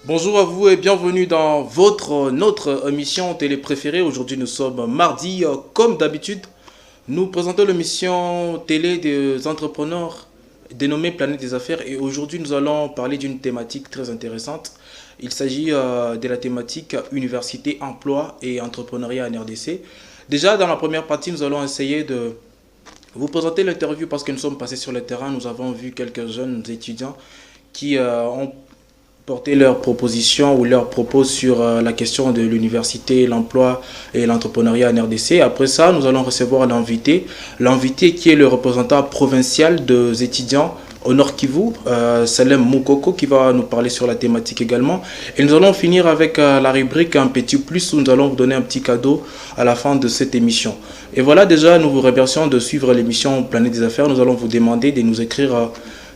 Bonjour à vous et bienvenue dans notre émission télé préférée. Aujourd'hui nous sommes mardi. Comme d'habitude, nous présentons l'émission télé des entrepreneurs dénommée Planète des Affaires et aujourd'hui nous allons parler d'une thématique très intéressante. Il s'agit de la thématique université, emploi et entrepreneuriat en RDC. Déjà dans la première partie nous allons essayer de vous présenter l'interview parce que nous sommes passés sur le terrain. Nous avons vu quelques jeunes étudiants qui ont porter leurs propositions ou leurs propos sur la question de l'université, l'emploi et l'entrepreneuriat en RDC. Après ça, nous allons recevoir l'invité qui est le représentant provincial des étudiants au Nord Kivu, Salem Moukoko, qui va nous parler sur la thématique également. Et nous allons finir avec la rubrique Un petit plus où nous allons vous donner un petit cadeau à la fin de cette émission. Et voilà, déjà, nous vous remercions de suivre l'émission Planète des Affaires. Nous allons vous demander de nous écrire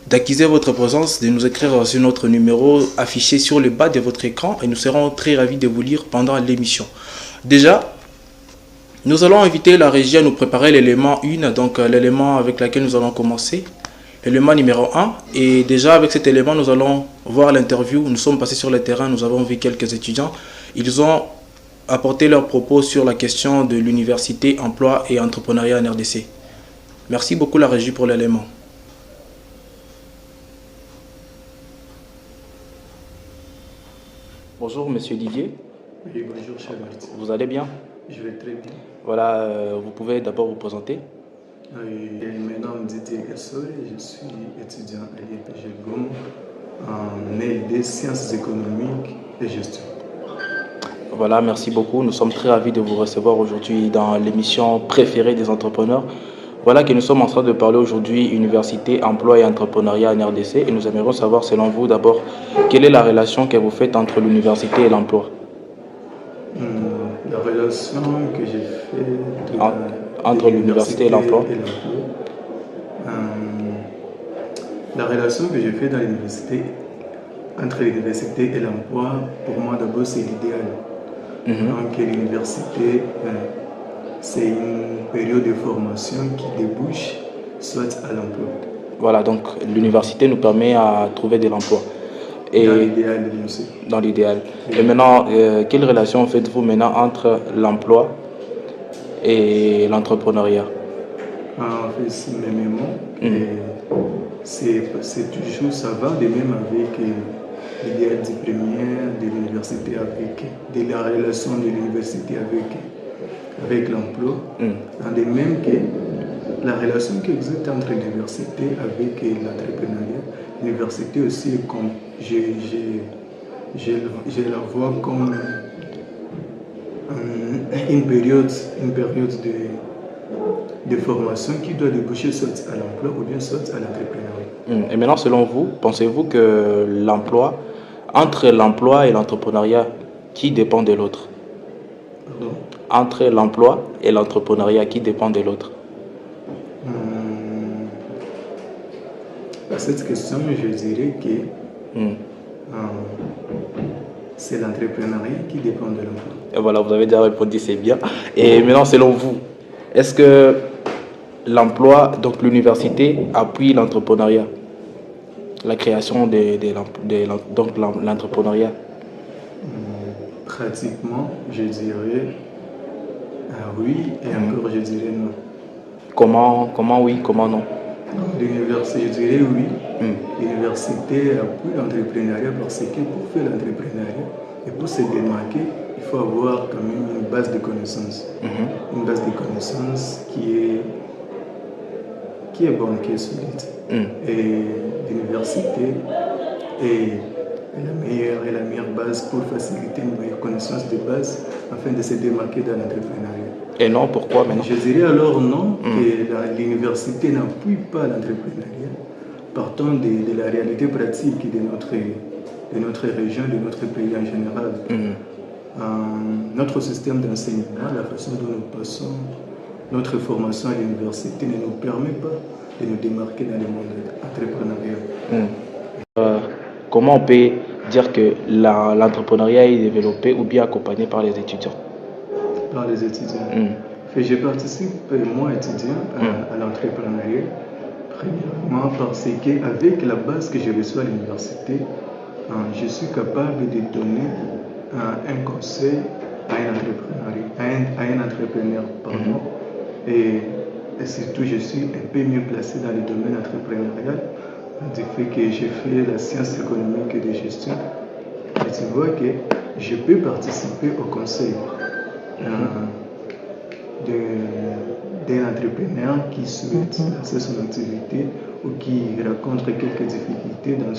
d'acquiser votre présence, de nous écrire sur notre numéro affiché sur le bas de votre écran et nous serons très ravis de vous lire pendant l'émission. Déjà, nous allons inviter la régie à nous préparer l'élément 1, donc l'élément avec lequel nous allons commencer, l'élément numéro 1. Et déjà avec cet élément, nous allons voir l'interview. Nous sommes passés sur le terrain, nous avons vu quelques étudiants. Ils ont apporté leurs propos sur la question de l'université, emploi et entrepreneuriat en RDC. Merci beaucoup la régie pour l'élément. Bonjour Monsieur Didier. Oui, bonjour, cher Martin. Vous allez bien? Je vais très bien. Voilà, vous pouvez d'abord vous présenter. Mon nom est Didier Gassori, je suis étudiant à l'IPG Gom en LD Sciences économiques et gestion. Voilà, merci beaucoup. Nous sommes très ravis de vous recevoir aujourd'hui dans l'émission préférée des entrepreneurs. Voilà que nous sommes en train de parler aujourd'hui université, emploi et entrepreneuriat en RDC et nous aimerions savoir selon vous d'abord quelle est la relation que vous faites entre l'université et l'emploi. La relation que j'ai faite entre l'université et l'emploi. La relation que j'ai faite dans l'université, entre l'université et l'emploi, pour moi d'abord c'est l'idéal. Donc l'université, c'est une période de formation qui débouche soit à l'emploi. Voilà, donc l'université nous permet à trouver de l'emploi. Et dans l'idéal, bien sûr. Dans l'idéal. Et maintenant, quelle relation faites-vous maintenant entre l'emploi et l'entrepreneuriat? En fait, c'est même c'est toujours, ça va de même avec l'idéal du première de l'université avec, de la relation de l'université avec l'emploi, de même que la relation qui existe entre l'université avec l'entrepreneuriat. L'université aussi, comme je la vois comme une période de formation qui doit déboucher soit à l'emploi ou bien soit à l'entrepreneuriat. Et maintenant, selon vous, pensez-vous que entre l'emploi et l'entrepreneuriat, qui dépend de l'autre? Entre l'emploi et l'entrepreneuriat, qui dépend de l'autre? À cette question, je dirais que c'est l'entrepreneuriat qui dépend de l'emploi. Et voilà, vous avez déjà répondu, c'est bien. Et maintenant, selon vous, est-ce que l'emploi, donc l'université, appuie l'entrepreneuriat? La création donc l'entrepreneuriat? Pratiquement, je dirais oui, et encore je dirais non. Comment oui, comment non? L'université, je dirais oui. L'université appuie l'entrepreneuriat parce que pour faire l'entrepreneuriat et pour se démarquer, il faut avoir quand même une base de connaissances. Une base de connaissances qui est bonne, qui est solide. Et l'université est la meilleure base pour faciliter une meilleure connaissance de base afin de se démarquer dans l'entrepreneuriat. Et non, pourquoi maintenant? Je dirais alors non, que l'université n'appuie pas l'entrepreneuriat, partant de la réalité pratique de notre région, de notre pays en général. Notre système d'enseignement, la façon dont nous passons notre formation à l'université ne nous permet pas de nous démarquer dans le monde entrepreneurial. Comment on peut dire que l'entrepreneuriat est développé ou bien accompagné par les étudiants? Par les étudiants. Je participe, moi étudiant, à l'entrepreneuriat, premièrement parce qu'avec la base que je reçois à l'université, je suis capable de donner un conseil à un entrepreneur, pardon. Et surtout, je suis un peu mieux placé dans le domaine entrepreneurial, du fait que j'ai fait la science économique et de gestion. Et tu vois que je peux participer au conseil d'un entrepreneur qui souhaite lancer son activité ou qui rencontre quelques difficultés dans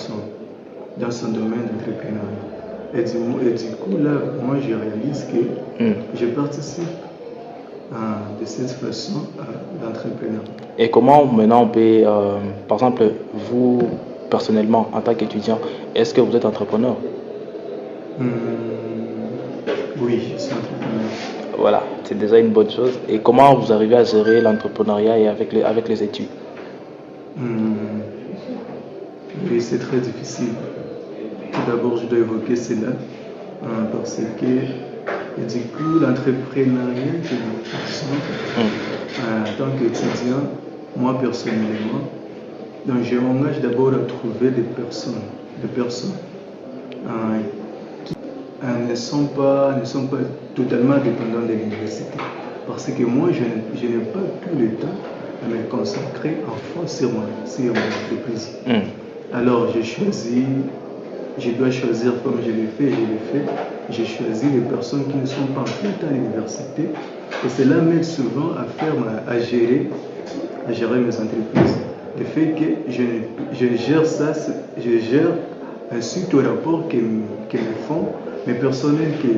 son domaine d'entrepreneuriat. Et du coup, là, moi, je réalise que je participe de cette façon à l'entrepreneuriat. Et comment maintenant on peut, par exemple, vous, personnellement, en tant qu'étudiant, est-ce que vous êtes entrepreneur? Oui, je suis entrepreneur. Voilà, c'est déjà une bonne chose. Et comment vous arrivez à gérer l'entrepreneuriat et avec les études? Oui, c'est très difficile. Tout d'abord, je dois évoquer cela parce que, du coup, l'entrepreneuriat que nous faisons en tant qu'étudiant, moi personnellement, donc je m'engage d'abord à trouver des personnes qui ne sont pas totalement dépendants de l'université. Parce que moi, je n'ai pas tout le temps à me consacrer en fond sur mon entreprise. Alors, je dois choisir comme je l'ai fait, j'ai choisi les personnes qui ne sont pas en tout temps à l'université. Et cela m'aide souvent à gérer mes entreprises. Le fait que je gère suite au rapport qu'ils me font, mes personnels que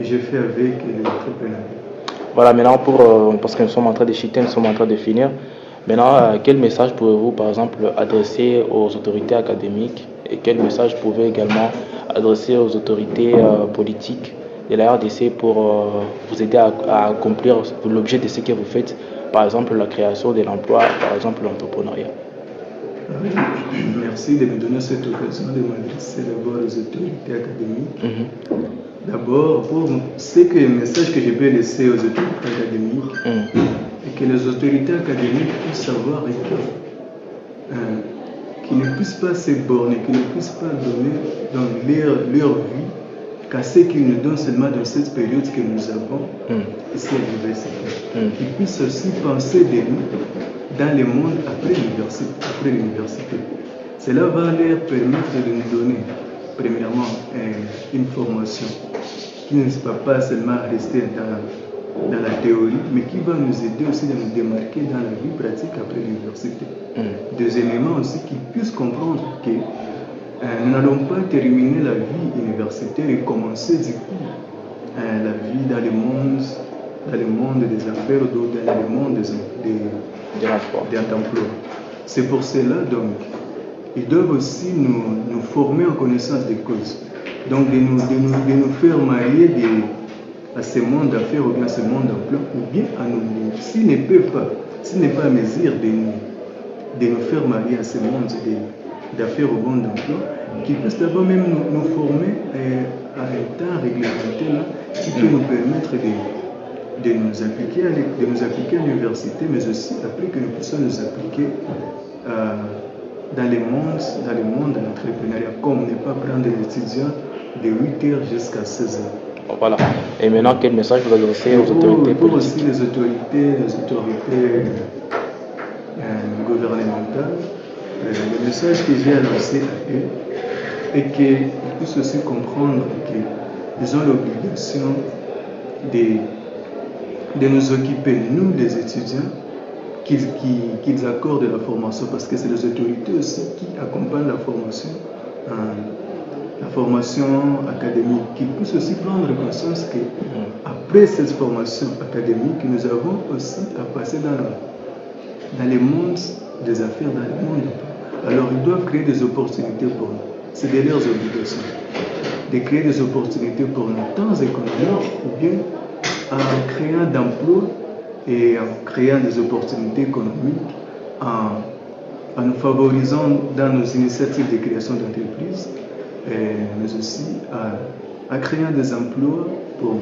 je fais avec l'entrepreneur. Voilà, maintenant, parce que nous sommes en train de chuter, nous sommes en train de finir. Maintenant, quel message pouvez-vous, par exemple, adresser aux autorités académiques et quel message pouvez-vous également adresser aux autorités politiques de la RDC pour vous aider à accomplir l'objet de ce que vous faites, par exemple la création de l'emploi, par exemple l'entrepreneuriat? Merci de me donner cette occasion de m'adresser d'abord aux autorités académiques. D'abord, c'est que le message que je peux laisser aux autorités académiques et que les autorités académiques puissent savoir qu'ils ne puissent pas se borner, qu'ils ne puissent pas donner dans leur vie qu'à ce qu'ils nous donnent seulement dans cette période que nous avons ici à l'université. Qu'ils puissent aussi penser de nous dans le monde après l'université. Cela va leur permettre de nous donner, premièrement, une formation qui ne va pas seulement rester dans la théorie, mais qui va nous aider aussi à nous démarquer dans la vie pratique après l'université. Deuxièmement aussi, qu'ils puissent comprendre que nous n'allons pas terminer la vie universitaire et commencer du coup la vie dans le monde des affaires ou dans le monde des emplois. C'est pour cela donc ils doivent aussi nous former en connaissance des causes. Donc de nous faire marier à ce monde d'affaires ou bien à ce monde d'emploi, ou bien à nous, s'ils ne peuvent pas, s'il n'est pas à mesure de nous faire marier à ce monde d'affaires ou monde d'emploi, qu'ils puissent d'abord même nous former à un temps réglementaire là, qui peut nous permettre de nous appliquer à l'université, mais aussi après que nous puissions nous appliquer dans le monde de l'entrepreneuriat, comme ne pas prendre les étudiants de 8h jusqu'à 16h. Voilà. Et maintenant, quel message vous adressez aux autorités politiques? Pour aussi les autorités gouvernementales, le message que j'ai annoncé à eux est qu'ils puissent aussi comprendre qu'ils ont l'obligation de nous occuper, nous les étudiants, qu'ils accordent la formation, parce que c'est les autorités aussi qui accompagnent la formation académique, qu'ils puissent aussi prendre conscience qu'après cette formation académique, nous avons aussi à passer dans les mondes des affaires, dans le monde. Alors ils doivent créer des opportunités pour nous. C'est de leurs obligations. De créer des opportunités pour nos temps économiques ou bien en créant d'emplois et en créant des opportunités économiques, en nous favorisant dans nos initiatives de création d'entreprises, mais aussi en créant des emplois pour,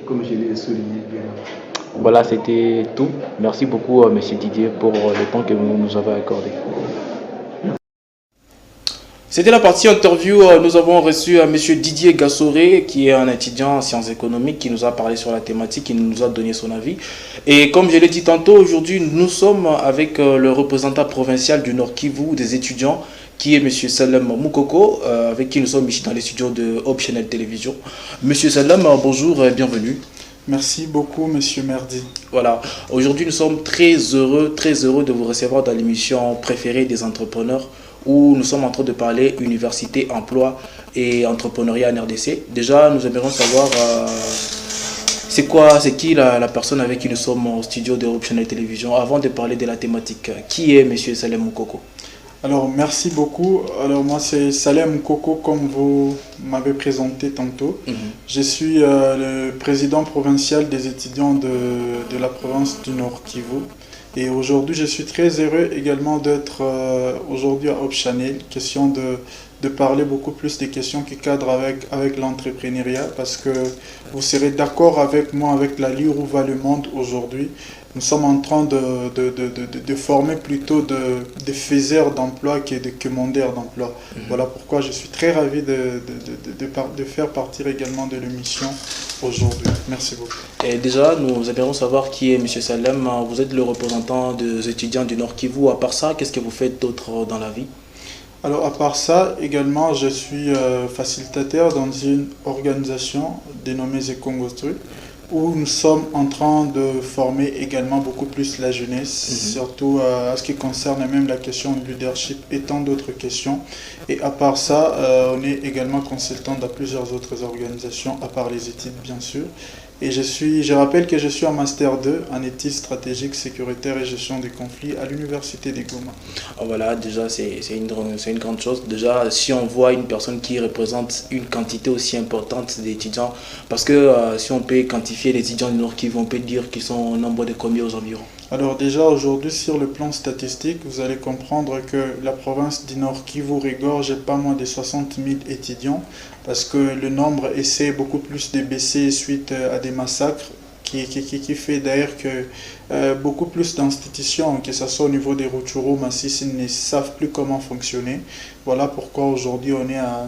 comme je l'ai souligné bien. Voilà, c'était tout. Merci beaucoup, M. Didier, pour le temps que vous nous avez accordé. C'était la partie interview. Nous avons reçu M. Didier Gassoré, qui est un étudiant en sciences économiques, qui nous a parlé sur la thématique, qui nous a donné son avis. Et comme je l'ai dit tantôt, aujourd'hui, nous sommes avec le représentant provincial du Nord Kivu des étudiants, qui est M. Salem Moukoko, avec qui nous sommes ici dans les studios de Hope Channel Télévision. M. Salem, bonjour et bienvenue. Merci beaucoup, Monsieur Merdi. Voilà, aujourd'hui nous sommes très heureux de vous recevoir dans l'émission préférée des entrepreneurs, où nous sommes en train de parler université, emploi et entrepreneuriat en RDC. Déjà, nous aimerions savoir c'est qui la personne avec qui nous sommes au studio de Hope Channel Télévision. Avant de parler de la thématique, qui est M. Salem Moukoko? Alors, merci beaucoup. Alors, moi, c'est Salem Moukoko, comme vous m'avez présenté tantôt. Je suis le président provincial des étudiants de la province du Nord Kivu. Et aujourd'hui, je suis très heureux également d'être aujourd'hui à Hope Channel. Question de parler beaucoup plus des questions qui cadrent avec l'entrepreneuriat, parce que vous serez d'accord avec moi, avec l'allure où va le monde aujourd'hui. Nous sommes en train de former plutôt des faiseurs d'emploi que des commandeurs d'emploi. Voilà pourquoi je suis très ravi de faire partie également de l'émission aujourd'hui. Merci beaucoup. Et déjà, nous aimerions savoir qui est M. Salem. Vous êtes le représentant des étudiants du Nord Kivu. À part ça, qu'est-ce que vous faites d'autre dans la vie? Alors, à part ça, également, je suis facilitateur dans une organisation dénommée Zekongostru, où nous sommes en train de former également beaucoup plus la jeunesse, surtout à ce qui concerne même la question du leadership et tant d'autres questions. Et à part ça, on est également consultant dans plusieurs autres organisations, à part les études bien sûr. Et je rappelle que je suis en Master 2 en études stratégiques, sécuritaires et gestion des conflits à l'Université de Goma. Voilà, déjà c'est une grande chose. Déjà, si on voit une personne qui représente une quantité aussi importante d'étudiants, parce que si on peut quantifier les étudiants du Nord Kivu, on peut dire qu'ils sont au nombre de combien aux environs? Alors déjà aujourd'hui sur le plan statistique, vous allez comprendre que la province du Nord Kivu regorge pas moins de 60 000 étudiants, parce que le nombre essaie beaucoup plus de baisser suite à des massacres, qui fait d'ailleurs que beaucoup plus d'institutions, que ce soit au niveau des Rutshuru, Masisi, ne savent plus comment fonctionner. Voilà pourquoi aujourd'hui on est à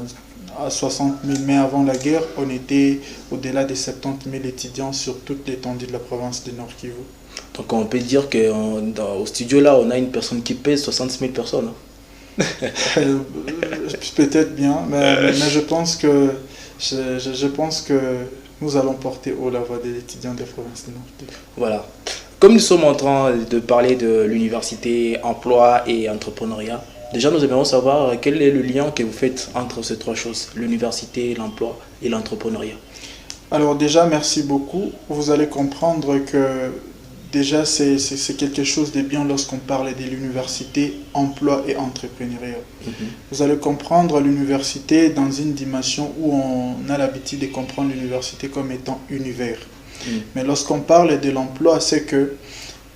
60 000, mais avant la guerre, on était au-delà des 70 000 étudiants sur toute l'étendue de la province du Nord Kivu. Donc on peut dire qu'au studio là, on a une personne qui pèse 60 000 personnes. Peut-être bien, mais je pense que nous allons porter haut la voix des étudiants des provinces du Nord. Voilà. Comme nous sommes en train de parler de l'université, emploi et entrepreneuriat, déjà nous aimerions savoir quel est le lien que vous faites entre ces trois choses, l'université, l'emploi et l'entrepreneuriat. Alors déjà, merci beaucoup. Vous allez comprendre que déjà, c'est quelque chose de bien lorsqu'on parle de l'université, emploi et entrepreneuriat. Vous allez comprendre l'université dans une dimension où on a l'habitude de comprendre l'université comme étant univers. Mais lorsqu'on parle de l'emploi, c'est que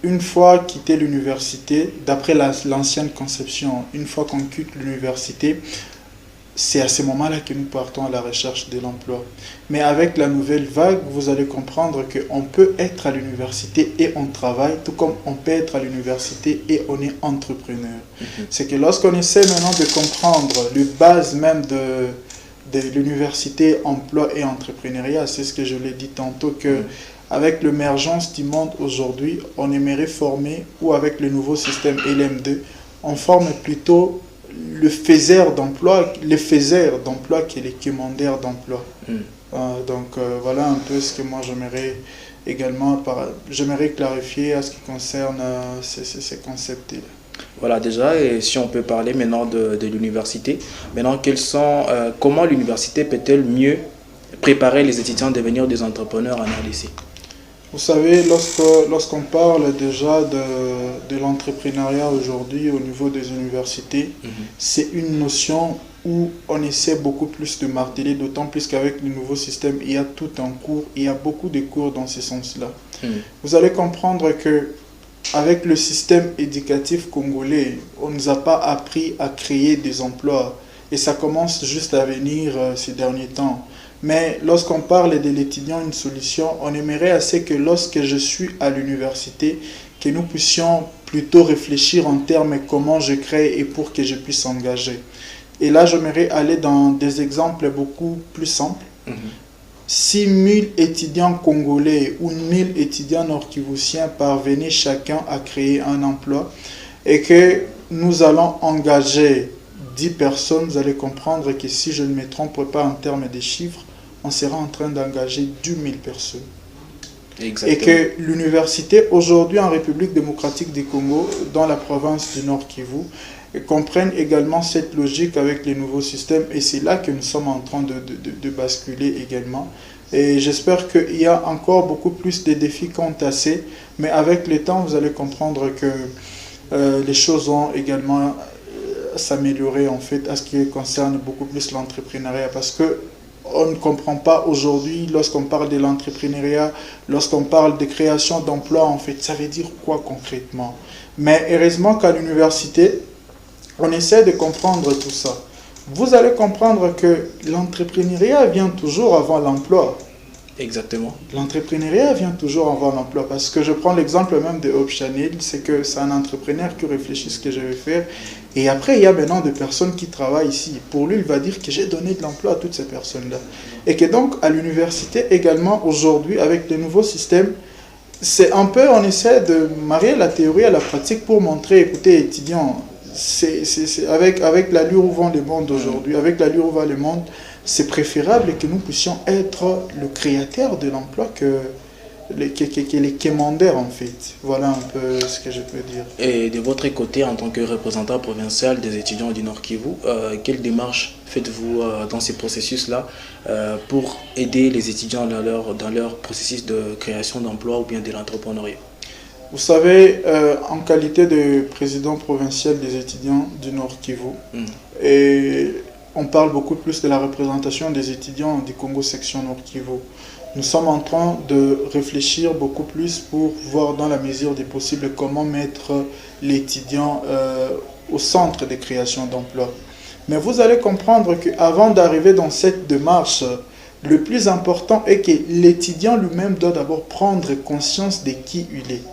une fois quitté l'université, d'après l'ancienne conception, une fois qu'on quitte l'université, c'est à ce moment-là que nous partons à la recherche de l'emploi. Mais avec la nouvelle vague, vous allez comprendre qu'on peut être à l'université et on travaille, tout comme on peut être à l'université et on est entrepreneur. C'est que lorsqu'on essaie maintenant de comprendre les bases même de l'université, emploi et entrepreneuriat, c'est ce que je l'ai dit tantôt, que avec l'émergence du monde aujourd'hui, on aimerait former, ou avec le nouveau système LM2, on forme plutôt le faiseur d'emploi, les faiseurs d'emploi qui est les commandeurs d'emploi. Donc voilà un peu ce que moi j'aimerais également clarifier à ce qui concerne ces concepts-là. Voilà déjà, et si on peut parler maintenant de l'université, maintenant comment l'université peut-elle mieux préparer les étudiants à devenir des entrepreneurs en RDC? Vous savez, lorsqu'on parle déjà de l'entrepreneuriat aujourd'hui au niveau des universités, c'est une notion où on essaie beaucoup plus de marteler, d'autant plus qu'avec le nouveau système, il y a tout un cours, il y a beaucoup de cours dans ce sens-là. Vous allez comprendre que avec le système éducatif congolais, on ne nous a pas appris à créer des emplois, et ça commence juste à venir ces derniers temps. Mais lorsqu'on parle de l'étudiant une solution, on aimerait assez que lorsque je suis à l'université, que nous puissions plutôt réfléchir en termes de comment je crée et pour que je puisse engager. Et là, j'aimerais aller dans des exemples beaucoup plus simples. Si 1000 étudiants congolais ou 1000 étudiants nord-kivusiens parvenaient chacun à créer un emploi et que nous allons engager 10 personnes, vous allez comprendre que si je ne me trompe pas en termes de chiffres, on sera en train d'engager 10 000 personnes. Exactement. Et que l'université aujourd'hui en République démocratique du Congo, dans la province du Nord Kivu, comprennent également cette logique avec les nouveaux systèmes, et c'est là que nous sommes en train de basculer également. Et j'espère qu'il y a encore beaucoup plus de défis qu'on tasser, mais avec le temps, vous allez comprendre que les choses vont également s'améliorer en fait à ce qui concerne beaucoup plus l'entrepreneuriat, parce que on ne comprend pas aujourd'hui, lorsqu'on parle de l'entrepreneuriat, lorsqu'on parle de création d'emplois, en fait, ça veut dire quoi concrètement? Mais heureusement qu'à l'université, on essaie de comprendre tout ça. Vous allez comprendre que l'entrepreneuriat vient toujours avant l'emploi. Exactement. L'entrepreneuriat vient toujours avant l'emploi, parce que je prends l'exemple même de Hope Chanel, c'est que c'est un entrepreneur qui réfléchit ce que je vais faire, et après il y a maintenant des personnes qui travaillent ici. Pour lui, il va dire que j'ai donné de l'emploi à toutes ces personnes-là. Et que donc à l'université également aujourd'hui, avec les nouveaux systèmes, c'est un peu, on essaie de marier la théorie à la pratique pour montrer, écoutez étudiants, avec l'allure où vont les mondes aujourd'hui, avec l'allure où va le monde, c'est préférable que nous puissions être le créateur de l'emploi que les commandeurs en fait. Voilà un peu ce que je peux dire. Et de votre côté, en tant que représentant provincial des étudiants du Nord Kivu, quelle démarche faites-vous dans ces processus-là pour aider les étudiants dans leur processus de création d'emploi ou bien de l'entrepreneuriat? Vous savez, en qualité de président provincial des étudiants du Nord Kivu, et on parle beaucoup plus de la représentation des étudiants du Congo section Nord Kivu. Nous sommes en train de réfléchir beaucoup plus pour voir dans la mesure des possibles comment mettre l'étudiant au centre des créations d'emplois. Mais vous allez comprendre qu'avant d'arriver dans cette démarche, le plus important est que l'étudiant lui-même doit d'abord prendre conscience de qui il est.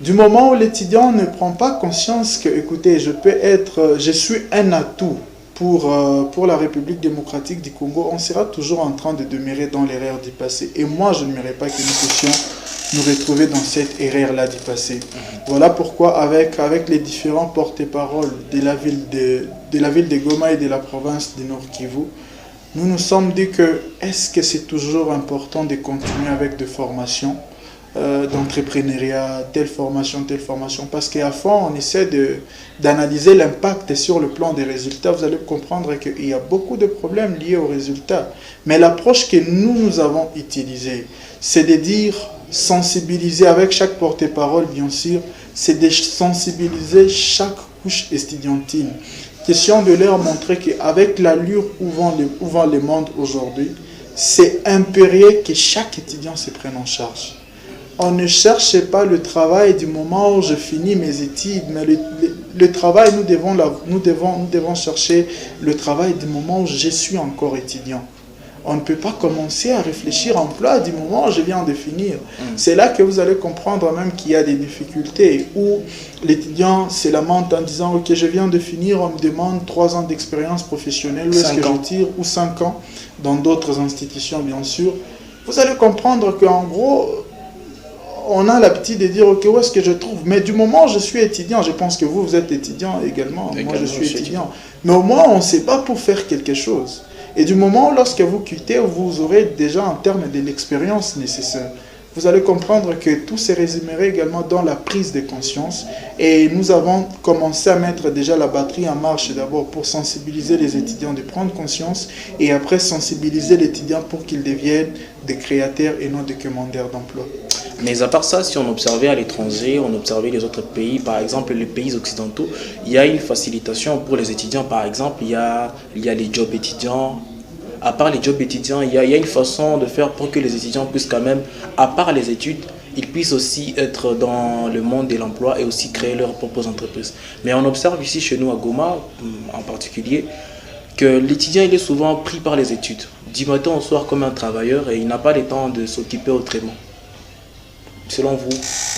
Du moment où l'étudiant ne prend pas conscience que, écoutez, je suis un atout pour la République démocratique du Congo, on sera toujours en train de demeurer dans l'erreur du passé. Et moi, je n'aimerais pas que nous puissions nous retrouver dans cette erreur-là du passé. Voilà pourquoi, avec les différents porte-paroles de la ville de Goma et de la province du Nord Kivu, nous nous sommes dit que est-ce que c'est toujours important de continuer avec des formations d'entrepreneuriat, telle formation, parce qu'à fond, on essaie d'analyser l'impact sur le plan des résultats. Vous allez comprendre qu'il y a beaucoup de problèmes liés aux résultats. Mais l'approche que nous avons utilisée, c'est de dire, sensibiliser avec chaque porte-parole, bien sûr, c'est de sensibiliser chaque couche estudiantine. Question de leur montrer qu'avec l'allure où vont les mondes aujourd'hui, c'est impérieux que chaque étudiant se prenne en charge. On ne cherche pas le travail du moment où je finis mes études, mais le travail, nous devons chercher le travail du moment où je suis encore étudiant. On ne peut pas commencer à réfléchir emploi du moment où je viens de finir. C'est là que vous allez comprendre même qu'il y a des difficultés, où l'étudiant se lamente en disant « Ok, je viens de finir, on me demande 3 ans d'expérience professionnelle, où est-ce que je tire ?» Ou 5 ans, dans d'autres institutions bien sûr. Vous allez comprendre qu'en gros, on a l'habitude de dire, ok, où est-ce que je trouve? Mais du moment où je suis étudiant, je pense que vous êtes étudiant également. Moi, je suis étudiant. Mais au moins, on ne sait pas pour faire quelque chose. Et du moment où, lorsque vous quittez, vous aurez déjà en termes de l'expérience nécessaire. Vous allez comprendre que tout se résumerait également dans la prise de conscience. Et nous avons commencé à mettre déjà la batterie en marche d'abord pour sensibiliser les étudiants de prendre conscience et après sensibiliser les étudiants pour qu'ils deviennent des créateurs et non des commandeurs d'emploi. Mais à part ça, si on observait à l'étranger, on observait les autres pays, par exemple les pays occidentaux, il y a une facilitation pour les étudiants. Par exemple, il y a les jobs étudiants. À part les jobs étudiants, il y a une façon de faire pour que les étudiants puissent quand même, à part les études, ils puissent aussi être dans le monde de l'emploi et aussi créer leurs propres entreprises. Mais on observe ici chez nous à Goma, en particulier, que l'étudiant il est souvent pris par les études. Du matin au soir comme un travailleur et il n'a pas le temps de s'occuper autrement. Selon vous,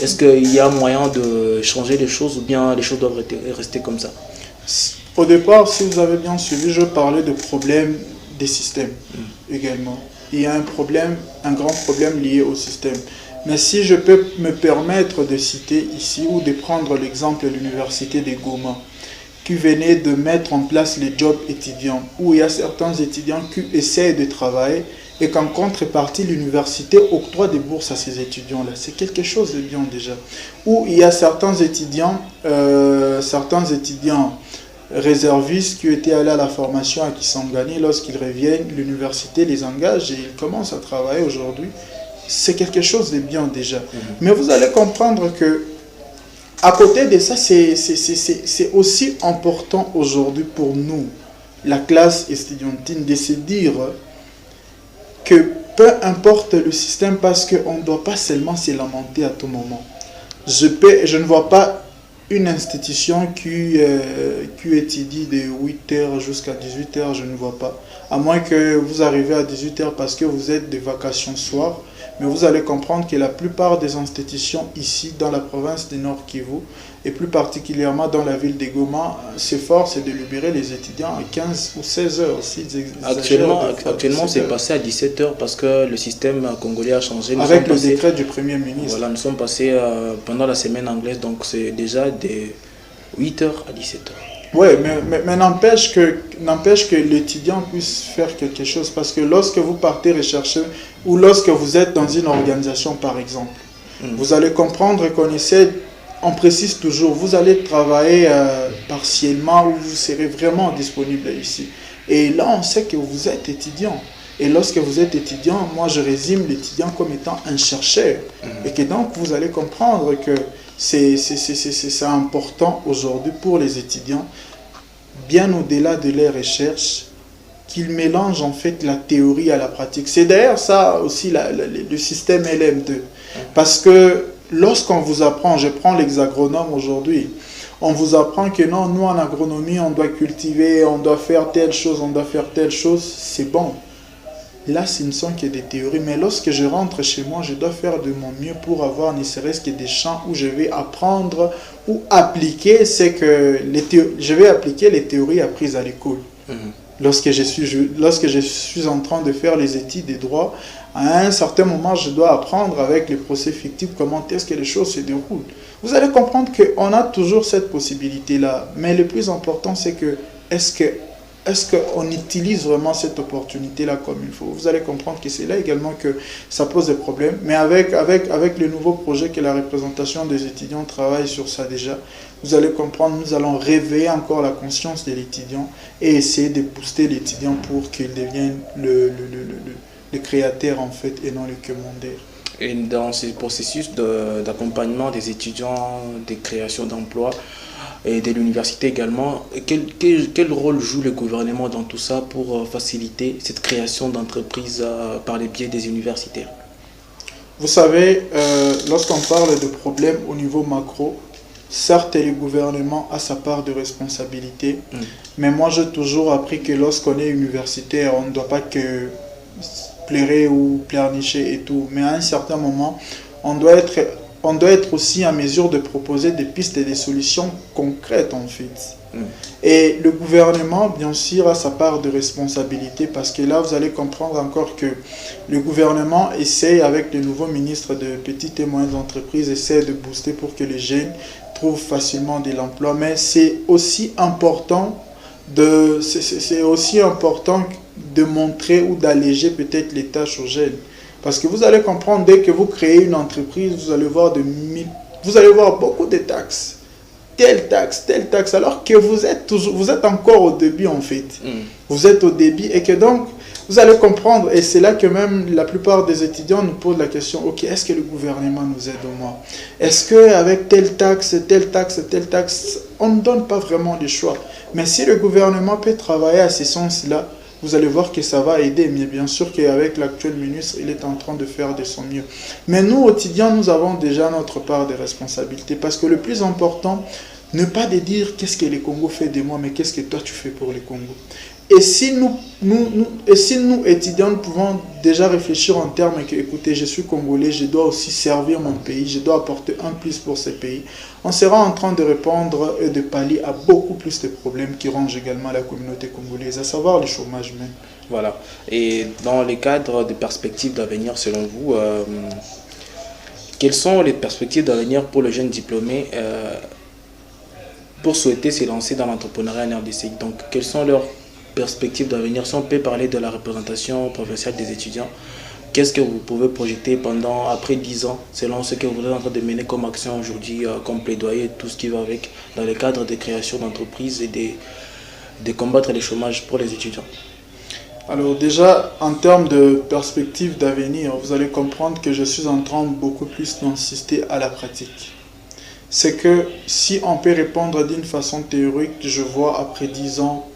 est-ce qu'il y a moyen de changer les choses ou bien les choses doivent rester comme ça? Au départ, si vous avez bien suivi, je parlais de problèmes des systèmes également. Il y a un problème, un grand problème lié au système. Mais si je peux me permettre de citer ici ou de prendre l'exemple de l'université de Goma, qui venait de mettre en place les jobs étudiants, où il y a certains étudiants qui essaient de travailler et qu'en contrepartie, l'université octroie des bourses à ces étudiants-là. C'est quelque chose de bien déjà. Où il y a certains étudiants réservistes qui étaient allés à la formation à Kisangani, lorsqu'ils reviennent, l'université les engage et ils commencent à travailler aujourd'hui. C'est quelque chose de bien déjà. Mais vous allez comprendre que à côté de ça, c'est aussi important aujourd'hui pour nous, la classe estudiantine, de se dire que peu importe le système, parce qu'on ne doit pas seulement se lamenter à tout moment. Je ne vois pas une institution qui étudie de 8h jusqu'à 18h, je ne vois pas. À moins que vous arrivez à 18h parce que vous êtes de vacations soir. Mais vous allez comprendre que la plupart des institutions ici, dans la province du Nord Kivu, et plus particulièrement dans la ville de Goma, s'efforcent de libérer les étudiants à 15 ou 16 heures aussi. Actuellement c'est passé à 17 heures parce que le système congolais a changé. Avec le décret du Premier ministre. Voilà, nous sommes passés pendant la semaine anglaise, donc c'est déjà de 8 heures à 17 heures. Oui, mais n'empêche que l'étudiant puisse faire quelque chose. Parce que lorsque vous partez rechercher, ou lorsque vous êtes dans une organisation par exemple, vous allez comprendre qu'on essaie, on précise toujours, vous allez travailler partiellement ou vous serez vraiment disponible ici. Et là, on sait que vous êtes étudiant. Et lorsque vous êtes étudiant, moi je résume l'étudiant comme étant un chercheur. Et que donc vous allez comprendre que c'est important aujourd'hui pour les étudiants, bien au-delà de leurs recherches, qu'ils mélangent en fait la théorie à la pratique. C'est d'ailleurs ça aussi le système LM2. Parce que lorsqu'on vous apprend, je prends l'exagronome aujourd'hui, on vous apprend que non, nous en agronomie, on doit cultiver, on doit faire telle chose, on doit faire telle chose, c'est bon. Là, ce ne sont que des théories, mais lorsque je rentre chez moi, je dois faire de mon mieux pour avoir ne serait-ce que des champs où je vais apprendre ou appliquer je vais appliquer les théories apprises à l'école. Lorsque je suis en train de faire les études des droits, à un certain moment, je dois apprendre avec les procès fictifs comment est-ce que les choses se déroulent. Vous allez comprendre qu'on a toujours cette possibilité-là, mais le plus important, c'est que est-ce qu'on utilise vraiment cette opportunité-là comme il faut? Vous allez comprendre que c'est là également que ça pose des problèmes. Mais avec le nouveau projet que la représentation des étudiants travaille sur ça déjà, vous allez comprendre, nous allons réveiller encore la conscience de l'étudiant et essayer de booster l'étudiant pour qu'il devienne le créateur en fait et non le commandaire. Et dans ce processus d'accompagnement des étudiants, des créations d'emplois, et de l'université également, quel rôle joue le gouvernement dans tout ça pour faciliter cette création d'entreprises par les biais des universitaires? Vous savez, lorsqu'on parle de problèmes au niveau macro, certes le gouvernement a sa part de responsabilité, mais moi j'ai toujours appris que lorsqu'on est universitaire, on ne doit pas que plairer ou pleurnicher et tout, mais à un certain moment, on doit être aussi en mesure de proposer des pistes et des solutions concrètes en fait. Et le gouvernement, bien sûr, a sa part de responsabilité parce que là, vous allez comprendre encore que le gouvernement essaie, avec le nouveau ministre de petites et moyennes entreprises, essaie de booster pour que les jeunes trouvent facilement de l'emploi. Mais c'est aussi important de montrer ou d'alléger peut-être les tâches aux jeunes. Parce que vous allez comprendre, dès que vous créez une entreprise, vous allez voir beaucoup de taxes. Telle taxe, alors que vous êtes encore au début en fait. Vous êtes au début et que donc, vous allez comprendre, et c'est là que même la plupart des étudiants nous posent la question, ok, est-ce que le gouvernement nous aide au moins? Est-ce qu'avec telle taxe, on ne donne pas vraiment le choix? Mais si le gouvernement peut travailler à ce sens-là, vous allez voir que ça va aider. Mais bien sûr qu'avec l'actuel ministre, il est en train de faire de son mieux. Mais nous, étudiants, nous avons déjà notre part de responsabilité. Parce que le plus important, ne pas de dire qu'est-ce que le Congo fait de moi, mais qu'est-ce que toi tu fais pour le Congo. Et si nous, étudiants, nous pouvons déjà réfléchir en termes que, écoutez, je suis congolais, je dois aussi servir mon pays, je dois apporter un plus pour ce pays, on sera en train de répondre et de pallier à beaucoup plus de problèmes qui rongent également la communauté congolaise, à savoir le chômage même. Voilà. Et dans les cadres de perspectives d'avenir, selon vous, quelles sont les perspectives d'avenir pour le jeune diplômé pour souhaiter se lancer dans l'entrepreneuriat en RDC? Donc, quelles sont leurs perspectives d'avenir? Si on peut parler de la représentation provinciale des étudiants, qu'est-ce que vous pouvez projeter après 10 ans, selon ce que vous êtes en train de mener comme action aujourd'hui, comme plaidoyer, tout ce qui va avec, dans le cadre de création d'entreprises et de combattre le chômage pour les étudiants? Alors déjà, en termes de perspective d'avenir, vous allez comprendre que je suis en train beaucoup plus d'insister à la pratique. C'est que si on peut répondre d'une façon théorique, je vois après 10 ans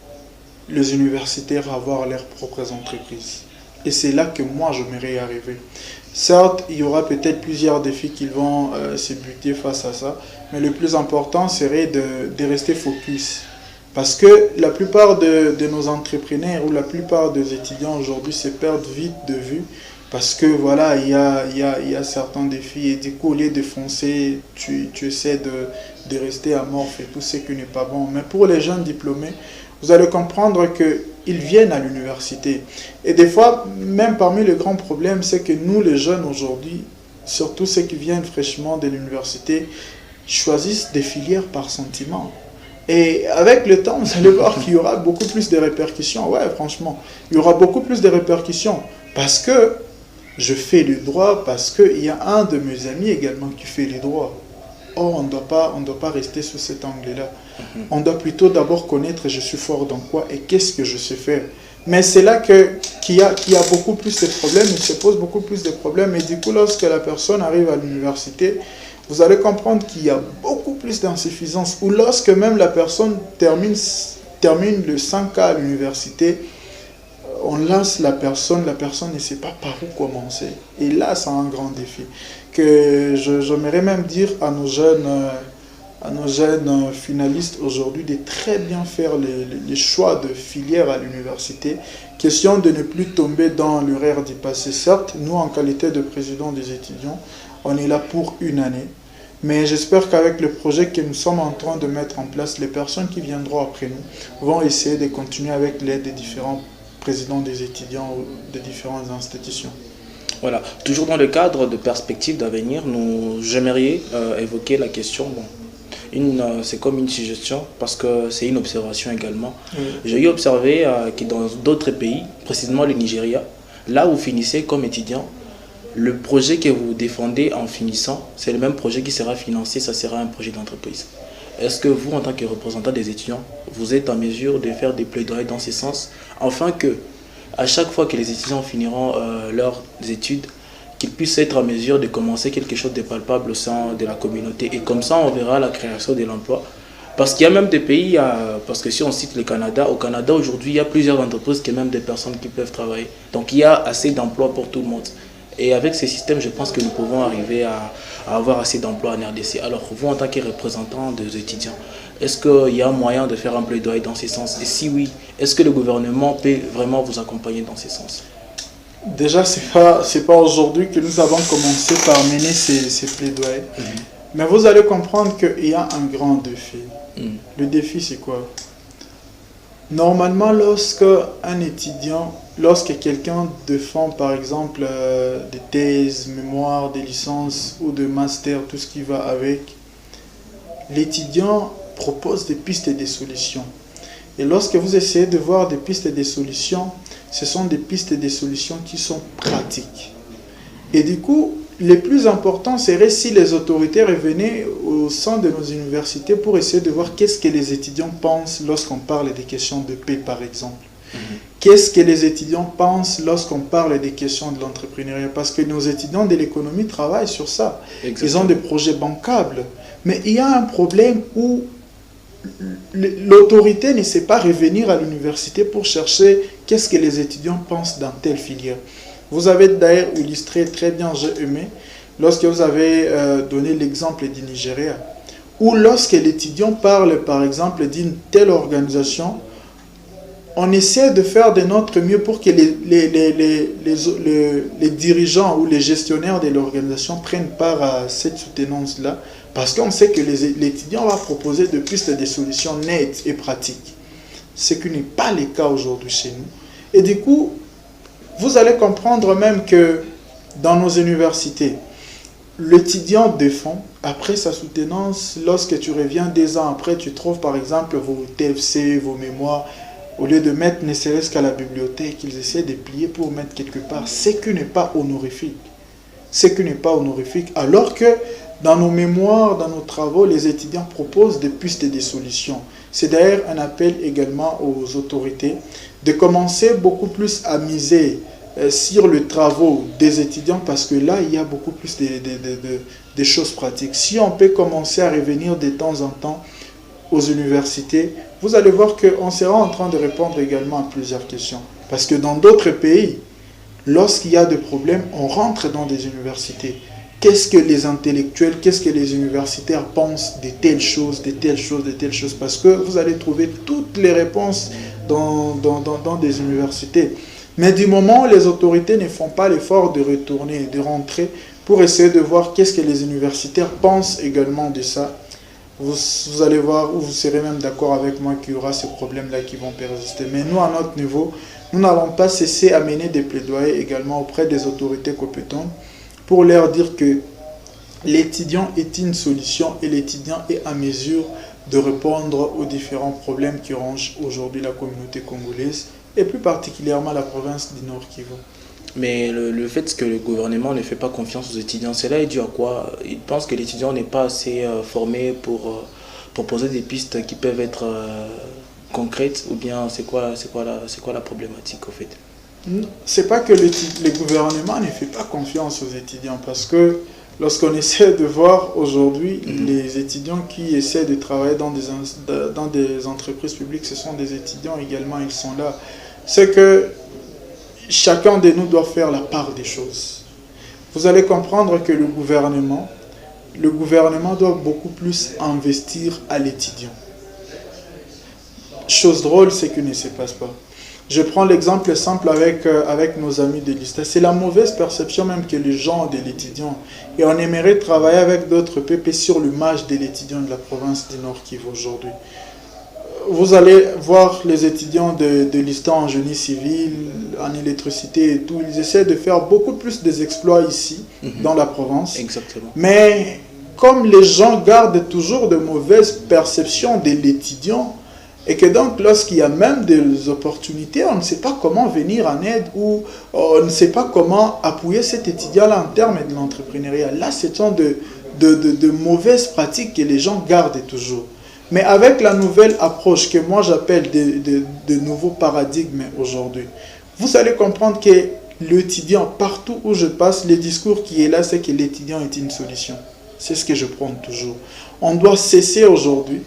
les universitaires avoir leurs propres entreprises. Et c'est là que moi, j'aimerais y arriver. Certes, il y aura peut-être plusieurs défis qui vont se buter face à ça, mais le plus important serait de rester focus. Parce que la plupart de nos entrepreneurs ou la plupart des étudiants aujourd'hui se perdent vite de vue parce que voilà, il y a certains défis et du coup, au lieu de foncer, tu essaies de rester amorphe et tout ce qui n'est pas bon. Mais pour les jeunes diplômés, vous allez comprendre qu'ils viennent à l'université. Et des fois, même parmi les grands problèmes, c'est que nous, les jeunes aujourd'hui, surtout ceux qui viennent fraîchement de l'université, choisissent des filières par sentiment. Et avec le temps, vous allez voir qu'il y aura beaucoup plus de répercussions. Ouais, franchement, il y aura beaucoup plus de répercussions. Parce que je fais le droit, parce qu'il y a un de mes amis également qui fait le droit. Or, on ne doit pas rester sous cet angle-là. On doit plutôt d'abord connaître je suis fort dans quoi et qu'est-ce que je sais faire. Mais c'est là qu'il y a beaucoup plus de problèmes, il se pose beaucoup plus de problèmes. Et du coup, lorsque la personne arrive à l'université, vous allez comprendre qu'il y a beaucoup plus d'insuffisance. Ou lorsque même la personne termine le 5K à l'université, on lance la personne ne sait pas par où commencer. Et là, c'est un grand défi. Que j'aimerais même dire à nos jeunes finalistes aujourd'hui de très bien faire les choix de filière à l'université. Question de ne plus tomber dans l'horaire du passé. Certes, nous, en qualité de président des étudiants, on est là pour une année. Mais j'espère qu'avec le projet que nous sommes en train de mettre en place, les personnes qui viendront après nous vont essayer de continuer avec l'aide des différents présidents des étudiants ou des différentes institutions. Voilà, toujours dans le cadre de perspectives d'avenir, j'aimerais évoquer la question, c'est comme une suggestion parce que c'est une observation également. J'ai eu observé que dans d'autres pays, précisément le Nigeria, là où vous finissez comme étudiant, le projet que vous défendez en finissant, c'est le même projet qui sera financé, ça sera un projet d'entreprise. Est-ce que vous, en tant que représentant des étudiants, vous êtes en mesure de faire des plaidoyers dans ce sens, afin que, à chaque fois que les étudiants finiront leurs études, qu'ils puissent être en mesure de commencer quelque chose de palpable au sein de la communauté. Et comme ça, on verra la création de l'emploi. Parce qu'il y a même des pays, parce que si on cite le Canada, au Canada aujourd'hui, il y a plusieurs entreprises et même des personnes qui peuvent travailler. Donc il y a assez d'emplois pour tout le monde. Et avec ces systèmes, je pense que nous pouvons arriver à avoir assez d'emplois en RDC. Alors vous, en tant que représentant des étudiants, est-ce qu'il y a moyen de faire un plaidoyer dans ce sens? Et si oui, est-ce que le gouvernement peut vraiment vous accompagner dans ce sens? Déjà, ce n'est pas aujourd'hui que nous avons commencé par mener ces plaidoyers. Mais vous allez comprendre qu'il y a un grand défi. Le défi, c'est quoi? Normalement, lorsque quelqu'un défend par exemple des thèses, mémoires, des licences ou des masters, tout ce qui va avec, l'étudiant propose des pistes et des solutions. Et lorsque vous essayez de voir des pistes et des solutions, ce sont des pistes et des solutions qui sont pratiques. Et du coup, le plus important serait si les autorités revenaient au sein de nos universités pour essayer de voir qu'est-ce que les étudiants pensent lorsqu'on parle des questions de paix, par exemple. Qu'est-ce que les étudiants pensent lorsqu'on parle des questions de l'entrepreneuriat? Parce que nos étudiants de l'économie travaillent sur ça. Exactement. Ils ont des projets bancables. Mais il y a un problème où l'autorité ne sait pas revenir à l'université pour chercher qu'est-ce que les étudiants pensent dans telle filière. Vous avez d'ailleurs illustré très bien, j'ai aimé, lorsque vous avez donné l'exemple du Nigeria, où lorsque l'étudiant parle par exemple d'une telle organisation, on essaie de faire de notre mieux pour que les dirigeants ou les gestionnaires de l'organisation prennent part à cette soutenance-là, parce qu'on sait que l'étudiant va proposer de plus des solutions nettes et pratiques, ce qui n'est pas le cas aujourd'hui chez nous. Et du coup, vous allez comprendre même que dans nos universités, l'étudiant défend, après sa soutenance, lorsque tu reviens 2 ans après, tu trouves par exemple vos TFC, vos mémoires, au lieu de mettre ne serait-ce qu'à la bibliothèque, ils essaient de plier pour mettre quelque part, ce qui n'est pas honorifique. Ce qui n'est pas honorifique, alors que dans nos mémoires, dans nos travaux, les étudiants proposent des pistes et des solutions. C'est d'ailleurs un appel également aux autorités de commencer beaucoup plus à miser sur les travaux des étudiants, parce que là, il y a beaucoup plus de choses pratiques. Si on peut commencer à revenir de temps en temps aux universités, vous allez voir qu'on sera en train de répondre également à plusieurs questions. Parce que dans d'autres pays, lorsqu'il y a des problèmes, on rentre dans des universités. Qu'est-ce que les intellectuels, qu'est-ce que les universitaires pensent de telles choses, de telles choses, de telles choses? Parce que vous allez trouver toutes les réponses dans des universités. Mais du moment où les autorités ne font pas l'effort de retourner, de rentrer, pour essayer de voir qu'est-ce que les universitaires pensent également de ça, vous allez voir, ou vous serez même d'accord avec moi qu'il y aura ces problèmes-là qui vont persister. Mais nous, à notre niveau, nous n'allons pas cesser à mener des plaidoyers également auprès des autorités compétentes pour leur dire que l'étudiant est une solution et l'étudiant est à mesure de répondre aux différents problèmes qui rongent aujourd'hui la communauté congolaise et plus particulièrement la province du Nord Kivu. Mais le fait que le gouvernement ne fait pas confiance aux étudiants, cela est dû à quoi? Il pense que l'étudiant n'est pas assez formé pour proposer des pistes qui peuvent être concrètes, ou bien c'est quoi la problématique au fait? C'est pas que le gouvernement ne fait pas confiance aux étudiants, parce que lorsqu'on essaie de voir aujourd'hui les étudiants qui essaient de travailler dans des entreprises publiques, ce sont des étudiants également, ils sont là. C'est que chacun de nous doit faire la part des choses. Vous allez comprendre que le gouvernement doit beaucoup plus investir à l'étudiant. Chose drôle, c'est qu'il ne se passe pas. Je prends l'exemple simple avec nos amis de l'ISTA. C'est la mauvaise perception même que les gens ont de l'étudiant. Et on aimerait travailler avec d'autres PP sur l'image de l'étudiant de la province du Nord Kivu aujourd'hui. Vous allez voir les étudiants de l'ISTA en génie civil, en électricité et tout. Ils essaient de faire beaucoup plus des exploits ici, dans la province. Exactement. Mais comme les gens gardent toujours de mauvaises perceptions de l'étudiant, et que donc, lorsqu'il y a même des opportunités, on ne sait pas comment venir en aide ou on ne sait pas comment appuyer cet étudiant-là en termes de l'entrepreneuriat. Là, ce sont de mauvaises pratiques que les gens gardent toujours. Mais avec la nouvelle approche que moi j'appelle de nouveaux paradigmes aujourd'hui, vous allez comprendre que l'étudiant, partout où je passe, le discours qui est là, c'est que l'étudiant est une solution. C'est ce que je prends toujours. On doit cesser aujourd'hui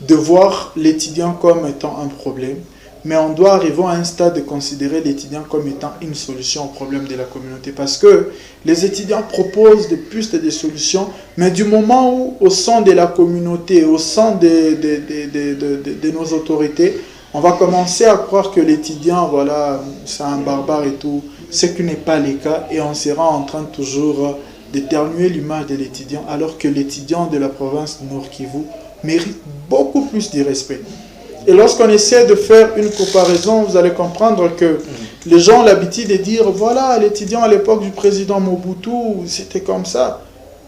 de voir l'étudiant comme étant un problème, mais on doit arriver à un stade de considérer l'étudiant comme étant une solution au problème de la communauté, parce que les étudiants proposent de plus des solutions, mais du moment où, au sein de la communauté, au sein de nos autorités, on va commencer à croire que l'étudiant, voilà, c'est un barbare et tout, ce qui n'est pas le cas, et on sera en train toujours d'éternuer l'image de l'étudiant, alors que l'étudiant de la province du Nord Kivu mérite beaucoup plus de respect. Et lorsqu'on essaie de faire une comparaison, vous allez comprendre que les gens ont l'habitude de dire, voilà, l'étudiant à l'époque du président Mobutu, c'était comme ça.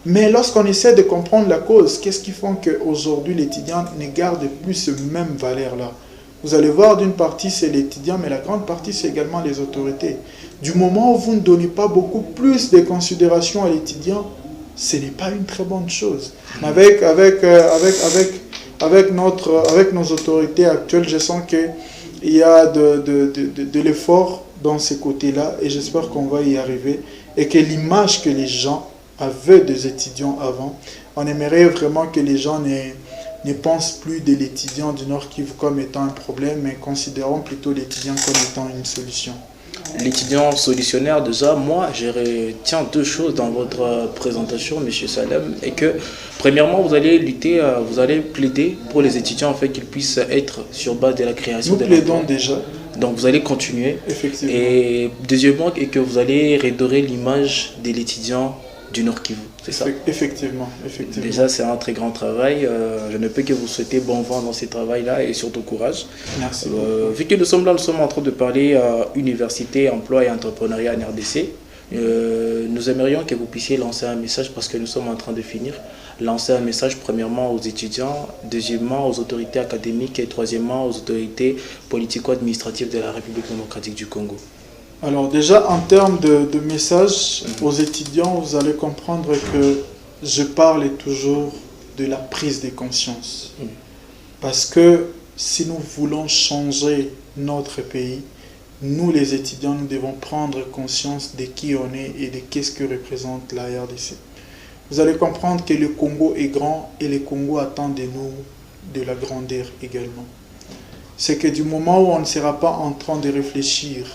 Mais lorsqu'on essaie de comprendre la cause, qu'est-ce qui fait qu'aujourd'hui l'étudiant ne garde plus ce même valeur-là? Vous allez voir, d'une partie c'est l'étudiant, mais la grande partie c'est également les autorités. Du moment où vous ne donnez pas beaucoup plus de considération à l'étudiant, ce n'est pas une très bonne chose. Avec nos autorités actuelles, je sens qu'il y a de l'effort dans ces côtés-là et j'espère qu'on va y arriver et que l'image que les gens avaient des étudiants avant, on aimerait vraiment que les gens ne pensent plus de l'étudiant du Nord Kivu comme étant un problème, mais considérons plutôt l'étudiant comme étant une solution. L'étudiant solutionnaire, déjà, moi, je retiens deux choses dans votre présentation, M. Salem, et que, premièrement, vous allez lutter, vous allez plaider pour les étudiants, en fait, qu'ils puissent être sur base de la création de l'emploi. Nous plaidons déjà. Donc vous allez continuer. Effectivement. Et deuxièmement, et que vous allez redorer l'image de l'étudiant du Nord Kivu, c'est ça? Effectivement. Déjà, c'est un très grand travail. Je ne peux que vous souhaiter bon vent dans ce travail-là et surtout courage. Merci. Vu que nous sommes là, nous sommes en train de parler université, emploi et entrepreneuriat en RDC. Nous aimerions que vous puissiez lancer un message parce que nous sommes en train de finir. Lancer un message premièrement aux étudiants, deuxièmement aux autorités académiques et troisièmement aux autorités politico-administratives de la République démocratique du Congo. Alors déjà, en termes de message aux étudiants, vous allez comprendre que je parle toujours de la prise de conscience. Parce que si nous voulons changer notre pays, nous les étudiants, nous devons prendre conscience de qui on est et de qu'est-ce que représente la RDC. Vous allez comprendre que le Congo est grand et le Congo attend de nous de la grandeur également. C'est que du moment où on ne sera pas en train de réfléchir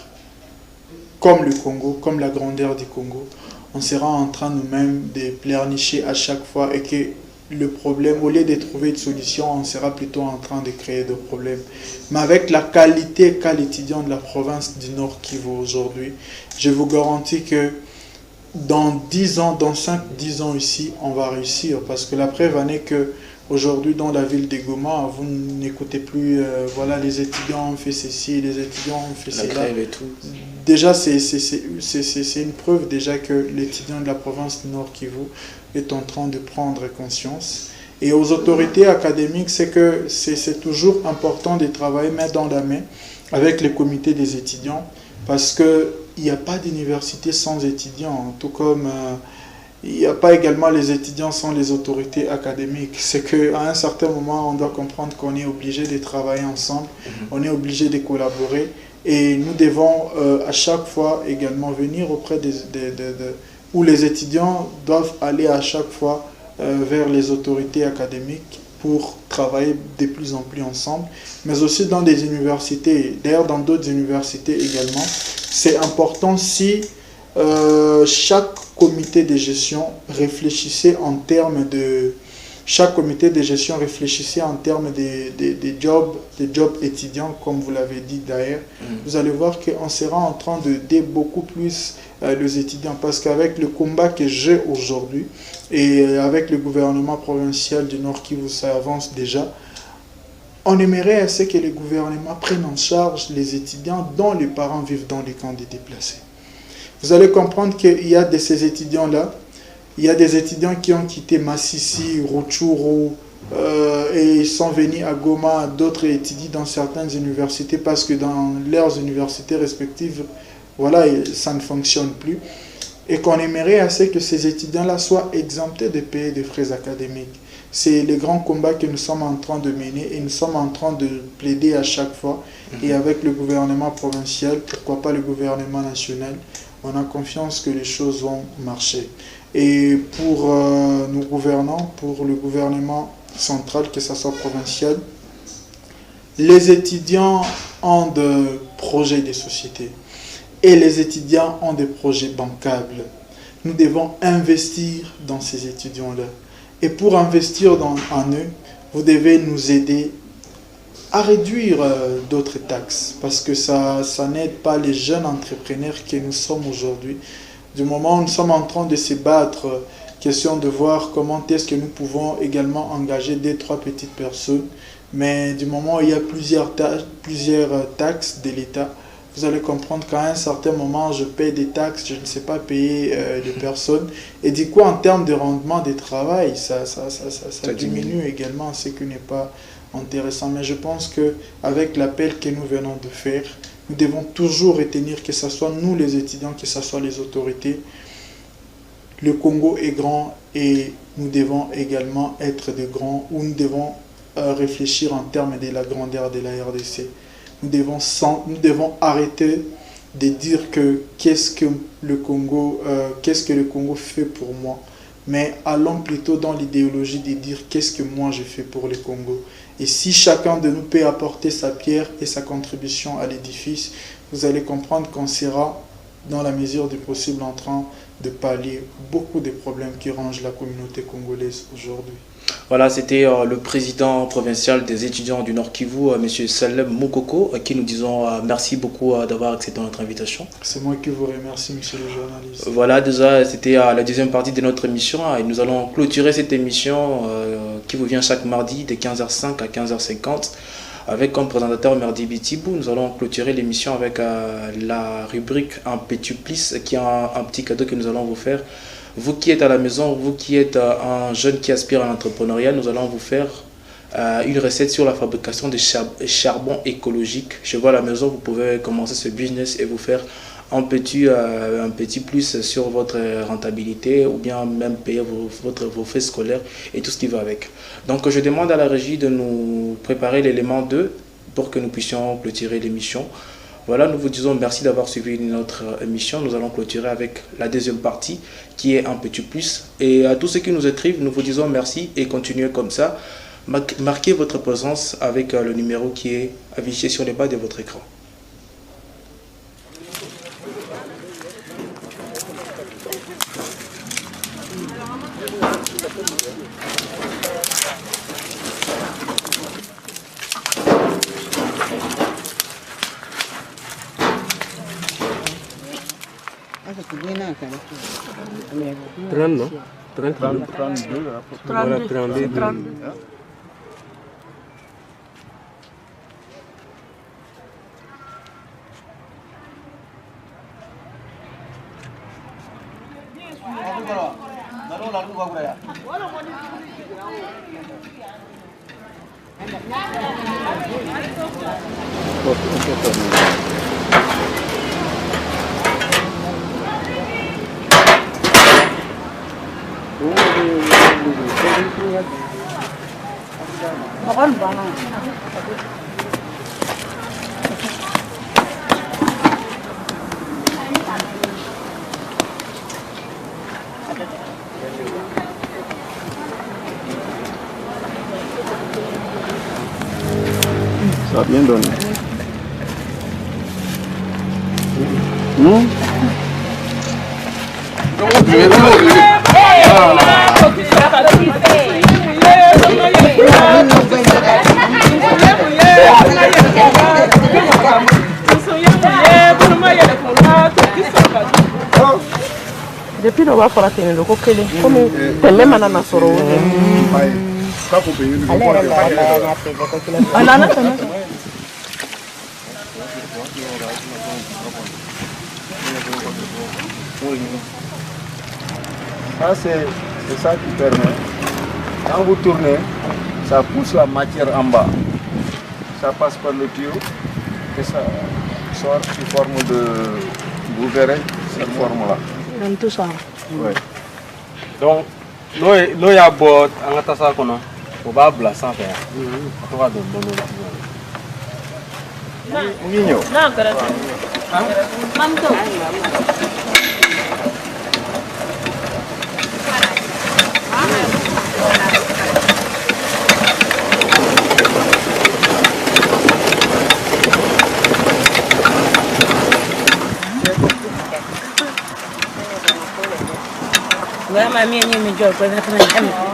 comme le Congo, comme la grandeur du Congo, on sera en train nous-mêmes de pleurnicher à chaque fois et que le problème, au lieu de trouver une solution, on sera plutôt en train de créer des problèmes. Mais avec la qualité qu'a l'étudiant de la province du Nord Kivu aujourd'hui, je vous garantis que dans 10 ans, dans 5-10 ans ici, on va réussir. Parce que la preuve en est que aujourd'hui, dans la ville de Goma, vous n'écoutez plus, voilà, les étudiants ont fait ceci, les étudiants ont fait cela. Et tout. Déjà, c'est une preuve déjà que l'étudiant de la province du Nord Kivu est en train de prendre conscience. Et aux autorités académiques, c'est que c'est toujours important de travailler main dans la main avec les comités des étudiants parce qu'il n'y a pas d'université sans étudiants, tout comme il n'y a pas également les étudiants sans les autorités académiques. C'est qu'à un certain moment, on doit comprendre qu'on est obligé de travailler ensemble, on est obligé de collaborer et nous devons à chaque fois également venir auprès où les étudiants doivent aller à chaque fois vers les autorités académiques pour travailler de plus en plus ensemble, mais aussi dans des universités, d'ailleurs dans d'autres universités également. C'est important si chaque comité de gestion réfléchissait en termes de jobs étudiants, comme vous l'avez dit d'ailleurs. Vous allez voir qu'on sera en train d'aider beaucoup plus les étudiants, parce qu'avec le combat que j'ai aujourd'hui et avec le gouvernement provincial du Nord Kivu, ça avance déjà. On aimerait à ce que le gouvernement prenne en charge les étudiants dont les parents vivent dans les camps de déplacés. Vous allez comprendre qu'il y a de ces étudiants-là, il y a des étudiants qui ont quitté Massissi, Rutshuru, et ils sont venus à Goma, d'autres étudient dans certaines universités parce que dans leurs universités respectives, voilà, ça ne fonctionne plus. Et qu'on aimerait à ce que ces étudiants-là soient exemptés de payer des frais académiques. C'est le grand combat que nous sommes en train de mener et nous sommes en train de plaider à chaque fois. Et avec le gouvernement provincial, pourquoi pas le gouvernement national, on a confiance que les choses vont marcher. Et pour nos gouvernants, pour le gouvernement central, que ce soit provincial, les étudiants ont des projets de société et les étudiants ont des projets bancables. Nous devons investir dans ces étudiants-là. Et pour investir en eux, vous devez nous aider à réduire d'autres taxes parce que ça n'aide pas les jeunes entrepreneurs que nous sommes aujourd'hui. Du moment où nous sommes en train de se battre, question de voir comment est-ce que nous pouvons également engager 2-3 petites personnes, mais du moment où il y a plusieurs taxes de l'État, vous allez comprendre qu'à un certain moment, je paye des taxes, je ne sais pas payer les personnes. Et du coup, en termes de rendement de travail, ça diminue également, ce qui n'est pas intéressant. Mais je pense qu'avec l'appel que nous venons de faire, nous devons toujours retenir que ce soit nous les étudiants, que ce soit les autorités. Le Congo est grand et nous devons également être de grands, où nous devons réfléchir en termes de la grandeur de la RDC. Nous devons arrêter de dire que qu'est-ce que le Congo fait pour moi, mais allons plutôt dans l'idéologie de dire qu'est-ce que moi je fais pour le Congo. Et si chacun de nous peut apporter sa pierre et sa contribution à l'édifice, vous allez comprendre qu'on sera dans la mesure du possible, en train de pallier beaucoup des problèmes qui rongent la communauté congolaise aujourd'hui. Voilà, c'était le président provincial des étudiants du Nord Kivu, M. Salem Moukoko, à qui nous disons merci beaucoup d'avoir accepté notre invitation. C'est moi qui vous remercie, monsieur le journaliste. Voilà, déjà, c'était la deuxième partie de notre émission et nous allons clôturer cette émission qui vous vient chaque mardi de 15h05 à 15h50 avec comme présentateur Merdi Bitibou. Nous allons clôturer l'émission avec la rubrique Un Petit Plus, qui est un petit cadeau que nous allons vous faire. Vous qui êtes à la maison, vous qui êtes un jeune qui aspire à l'entrepreneuriat, nous allons vous faire une recette sur la fabrication de charbon écologique. Chez vous à la maison, vous pouvez commencer ce business et vous faire un petit plus sur votre rentabilité ou bien même payer vos frais scolaires et tout ce qui va avec. Donc je demande à la régie de nous préparer l'élément 2 pour que nous puissions clôturer l'émission. Voilà, nous vous disons merci d'avoir suivi notre émission. Nous allons clôturer avec la deuxième partie qui est Un Petit Plus. Et à tous ceux qui nous écrivent, nous vous disons merci et continuez comme ça. Marquez votre présence avec le numéro qui est affiché sur le bas de votre écran. Non 32. Voilà, 32. Ça a bien donné. Depuis le bafara tene loko kele comme tele manana soro alana tene Ça, c'est ça qui permet. Quand vous tournez, ça pousse la matière en bas. Ça passe par le tuyau et ça sort sous forme de... Vous verrez cette forme-là. tout ça. Ouais. Donc, l'eau y a beau, on a ça qu'on a. On va blasser sans faire. On va donner Mignon. Vraiment, mie ni mi job ko na tan.